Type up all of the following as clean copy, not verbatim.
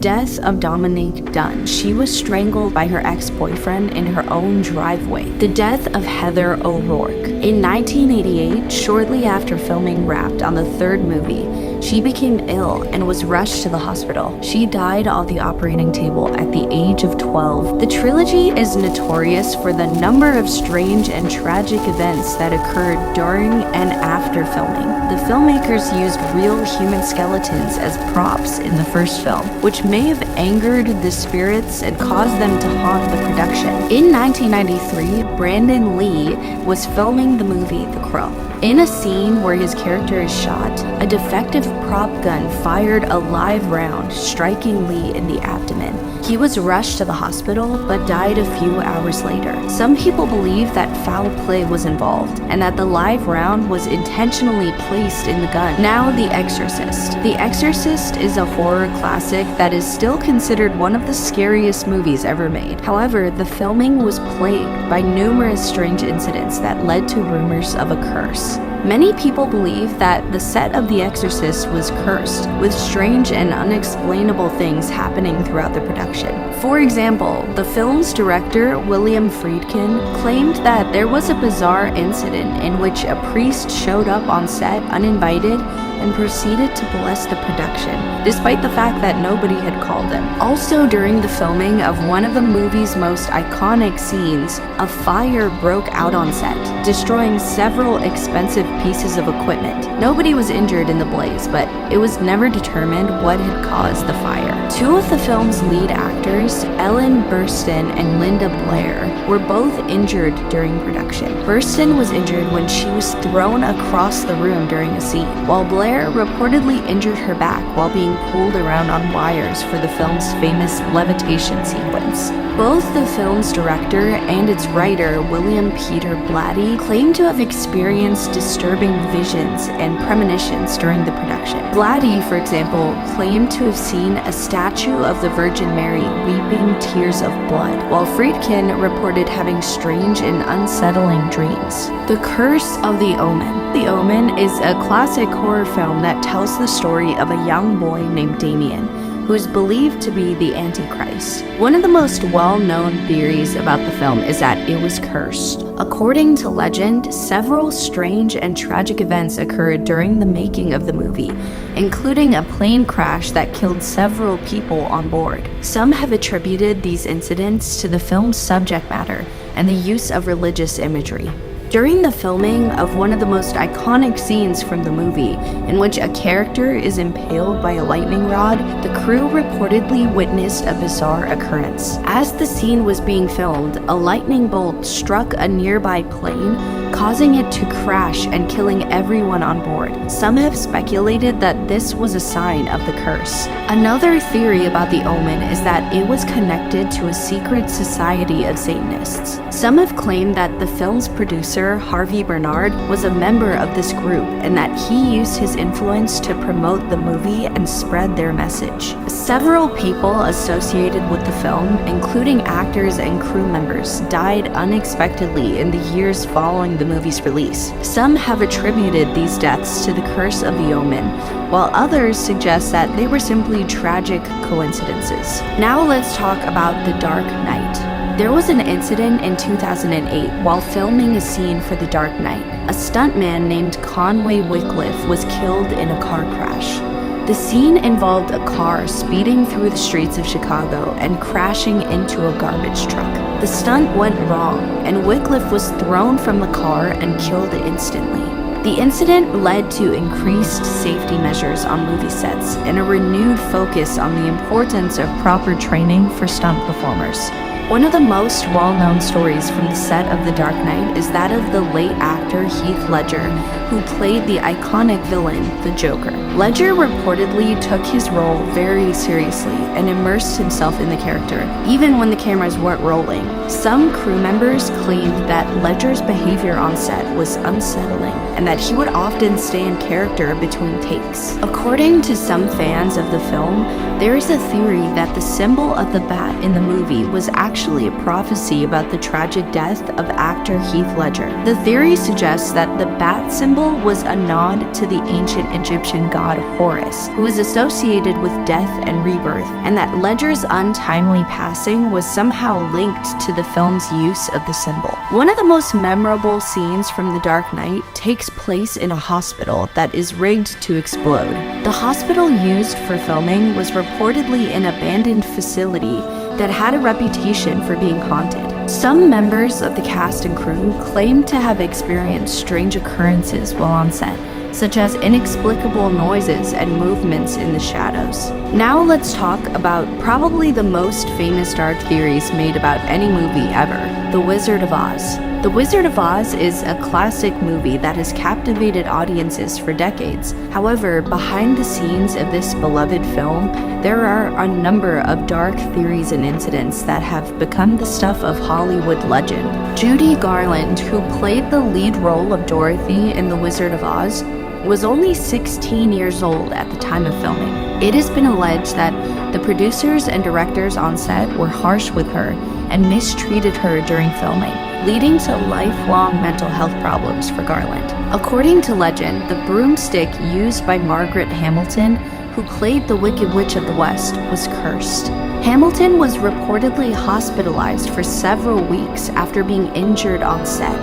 Death of Dominique Dunn. She was strangled by her ex-boyfriend in her own driveway. The death of Heather O'Rourke. In 1988, shortly after filming Wrapped on the third movie, she became ill and was rushed to the hospital. She died on the operating table at the age of 12. The trilogy is notorious for the number of strange and tragic events that occurred during and after filming. The filmmakers used real human skeletons as props in the first film, which may have angered the spirits and caused them to haunt the production. In 1993, Brandon Lee was filming the movie The Crow. In a scene where his character is shot, a defective prop gun fired a live round, striking Lee in the abdomen. He was rushed to the hospital, but died a few hours later. Some people believe that foul play was involved, and that the live round was intentionally placed in the gun. Now, The Exorcist. The Exorcist is a horror classic that is still considered one of the scariest movies ever made. However, the filming was plagued by numerous strange incidents that led to rumors of a curse. Many people believe that the set of The Exorcist was cursed, with strange and unexplainable things happening throughout the production. For example, the film's director, William Friedkin, claimed that there was a bizarre incident in which a priest showed up on set uninvited and proceeded to bless the production, despite the fact that nobody had called him. Also, during the filming of one of the movie's most iconic scenes, a fire broke out on set, destroying several expensive pieces of equipment. Nobody was injured in the blaze, but it was never determined what had caused the fire. Two of the film's lead actors, Ellen Burstyn and Linda Blair, were both injured during production. Burstyn was injured when she was thrown across the room during a scene, while Blair reportedly injured her back while being pulled around on wires for the film's famous levitation sequence. Both the film's director and its writer, William Peter Blatty, claimed to have experienced disturbing visions and premonitions during the production. Blatty, for example, claimed to have seen a statue of the Virgin Mary weeping tears of blood, while Friedkin reported having strange and unsettling dreams. The Curse of the Omen. The Omen is a classic horror film that tells the story of a young boy named Damien, who is believed to be the Antichrist. One of the most well-known theories about the film is that it was cursed. According to legend, several strange and tragic events occurred during the making of the movie, including a plane crash that killed several people on board. Some have attributed these incidents to the film's subject matter and the use of religious imagery. During the filming of one of the most iconic scenes from the movie, in which a character is impaled by a lightning rod, the crew reportedly witnessed a bizarre occurrence. As the scene was being filmed, a lightning bolt struck a nearby plane, causing it to crash and killing everyone on board. Some have speculated that this was a sign of the curse. Another theory about the Omen is that it was connected to a secret society of Satanists. Some have claimed that the film's producer, Harvey Bernard, was a member of this group and that he used his influence to promote the movie and spread their message. Several people associated with the film, including actors and crew members, died unexpectedly in the years following the movie's release. Some have attributed these deaths to the Curse of the Omen, while others suggest that they were simply tragic coincidences. Now let's talk about The Dark Knight. There was an incident in 2008 while filming a scene for The Dark Knight. A stuntman named Conway Wycliffe was killed in a car crash. The scene involved a car speeding through the streets of Chicago and crashing into a garbage truck. The stunt went wrong, and Wycliffe was thrown from the car and killed instantly. The incident led to increased safety measures on movie sets and a renewed focus on the importance of proper training for stunt performers. One of the most well-known stories from the set of The Dark Knight is that of the late actor Heath Ledger, who played the iconic villain, the Joker. Ledger reportedly took his role very seriously and immersed himself in the character, even when the cameras weren't rolling. Some crew members claimed that Ledger's behavior on set was unsettling and that he would often stay in character between takes. According to some fans of the film, there is a theory that the symbol of the bat in the movie was actually actually a prophecy about the tragic death of actor Heath Ledger. The theory suggests that the bat symbol was a nod to the ancient Egyptian god Horus, who is associated with death and rebirth, and that Ledger's untimely passing was somehow linked to the film's use of the symbol. One of the most memorable scenes from The Dark Knight takes place in a hospital that is rigged to explode. The hospital used for filming was reportedly an abandoned facility that had a reputation for being haunted. Some members of the cast and crew claimed to have experienced strange occurrences while on set, such as inexplicable noises and movements in the shadows. Now let's talk about probably the most famous dark theories made about any movie ever, The Wizard of Oz. The Wizard of Oz is a classic movie that has captivated audiences for decades. However, behind the scenes of this beloved film, there are a number of dark theories and incidents that have become the stuff of Hollywood legend. Judy Garland, who played the lead role of Dorothy in The Wizard of Oz, was only 16 years old at the time of filming. It has been alleged that the producers and directors on set were harsh with her and mistreated her during filming, leading to lifelong mental health problems for Garland. According to legend, the broomstick used by Margaret Hamilton, who played the Wicked Witch of the West, was cursed. Hamilton was reportedly hospitalized for several weeks after being injured on set,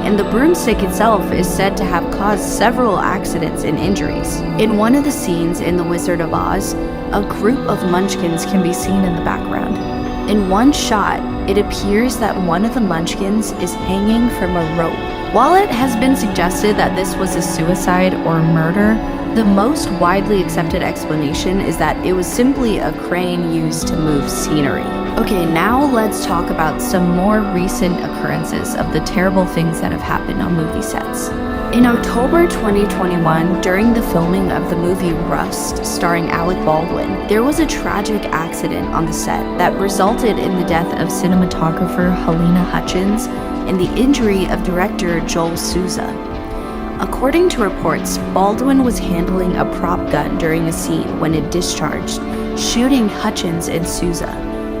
and the broomstick itself is said to have caused several accidents and injuries. In one of the scenes in The Wizard of Oz, a group of munchkins can be seen in the background. In one shot, it appears that one of the munchkins is hanging from a rope. While it has been suggested that this was a suicide or murder, the most widely accepted explanation is that it was simply a crane used to move scenery. Okay, now let's talk about some more recent occurrences of the terrible things that have happened on movie sets. In October 2021, during the filming of the movie Rust, starring Alec Baldwin, there was a tragic accident on the set that resulted in the death of cinematographer Helena Hutchins and the injury of director Joel Souza. According to reports, Baldwin was handling a prop gun during a scene when it discharged, shooting Hutchins and Souza.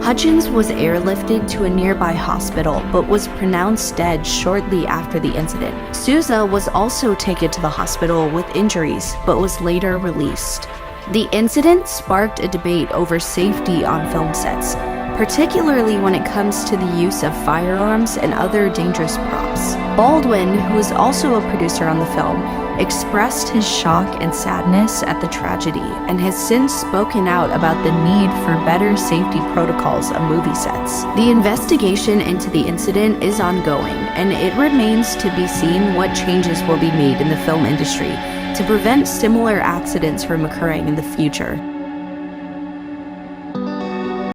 Hutchins was airlifted to a nearby hospital but was pronounced dead shortly after the incident. Souza was also taken to the hospital with injuries but was later released. The incident sparked a debate over safety on film sets, particularly when it comes to the use of firearms and other dangerous props. Baldwin, who is also a producer on the film, expressed his shock and sadness at the tragedy and has since spoken out about the need for better safety protocols on movie sets. The investigation into the incident is ongoing, and it remains to be seen what changes will be made in the film industry to prevent similar accidents from occurring in the future.